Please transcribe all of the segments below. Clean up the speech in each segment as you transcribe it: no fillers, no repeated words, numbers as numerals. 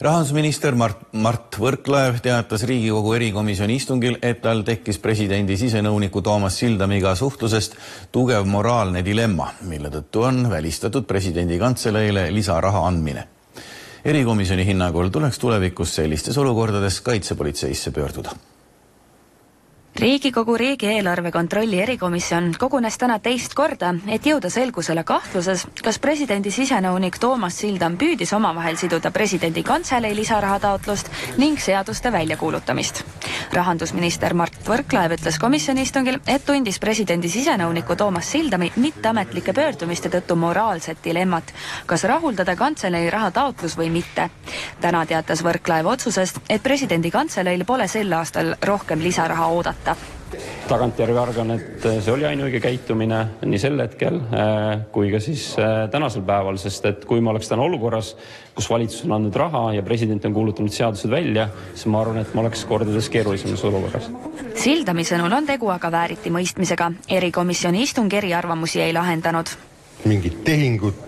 Rahandusminister Mart Võrklaev teatas Riigikogu erikomisjoni istungil, et tal tekkis presidendi sisenõuniku Toomas Sildamiga suhtlusest tugev moraalne dilemma, mille tõttu on välistatud presidendi kantseleile lisaraha andmine. Erikomisjoni hinnangul tuleks tulevikus sellistes olukordades kaitsepolitseisse pöörduda. Riigikogu riigieelarve kontrolli erikomisjon kogunes täna teist korda, et jõuda selgusele kahtluses, kas presidendi sisenõunik Toomas Sildam püüdis omavahel siduda presidendi kantselei lisarahataotlust ning seaduste väljakuulutamist. Rahandusminister Mart Võrklaev ütles komisjoni istungil, et tundis presidendi sisenõuniku Toomas Sildami mitteametlike pöördumiste tõttu moraalset dilemmat, kas rahuldada kantselei rahataotlus või mitte. Täna teatas Võrklaev otsusest, et presidendi kantseleil pole sel aastal rohkem lisaraha oodata. Tagantjärgi arvan, et see oli ainuõige käitumine nii sel hetkel kui ka siis tänasel päeval, sest et kui ma oleks täna olukorras, kus valitsus on andnud raha ja president on kuulutanud seadused välja, siis ma arvan, et ma oleks kordades keerulisemas olukorras. Sildami sõnul on tegu aga vääriti mõistmisega. Erikomisjoni istung eriarvamusi ei lahendanud. Mingit tehingut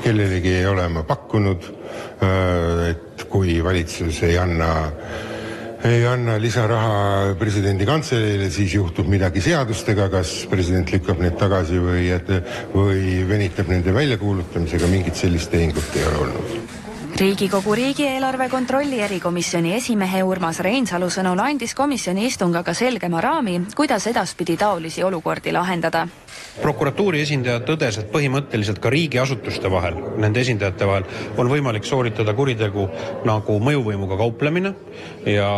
kellelegi ei ole ma pakkunud, et kui valitsus ei anna lisaraha presidendi kantseleile, siis juhtub midagi seadustega, kas president lükkab need tagasi või venitab nende väljakuulutamisega, mingit sellist tehingut ei ole olnud. Riigikogu riigieelarve kontrolli erikomisjoni esimehe Urmas Reinsalu sõnul andis komisjoni istung aga selgema raami, kuidas edaspidi taolisi olukordi lahendada. Prokuratuuri esindaja tõdes, et põhimõtteliselt ka riigiasutuste vahel, nende esindajate vahel, on võimalik sooritada kuritegu nagu mõjuvõimuga kauplemine ja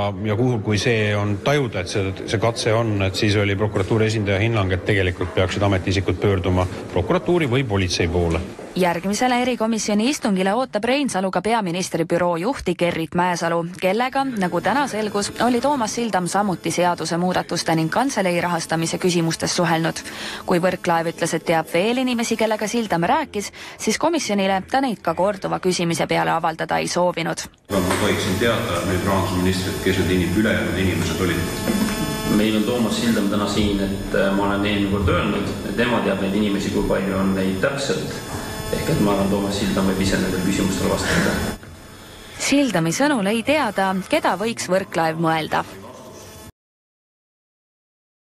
kui see on tajuda, et see katse on, et siis oli prokuratuuri esindaja hinnang, et tegelikult peaksid ametiisikud pöörduma prokuratuuri või politsei poole. Järgmisele erikomisjoni istungile ootab Reinsalu ka peaministri büroo juhti Gerrit Mäesalu, kellega, nagu täna selgus, oli Toomas Sildam samuti seaduse muudatuste ning kantselei rahastamise küsimustes suhelnud. Kui Võrklaev ütles, et teab veel inimesi, kellega Sildam rääkis, siis komisjonile ta neid ka korduva küsimise peale avaldada ei soovinud. Ma tohiksin teada nüüd rahandusministrit, kes need ülejäänud inimesed olid. Meil on Toomas Sildam täna siin, et ma olen eelmine kord öelnud, et tema teab neid inimesi, kui palju on neid täpselt. Ehk et ma arvan, Toomas Sildam võib ise nendel küsimustele vastada. Sildami sõnul ei teada, keda võiks Võrklaev mõelda.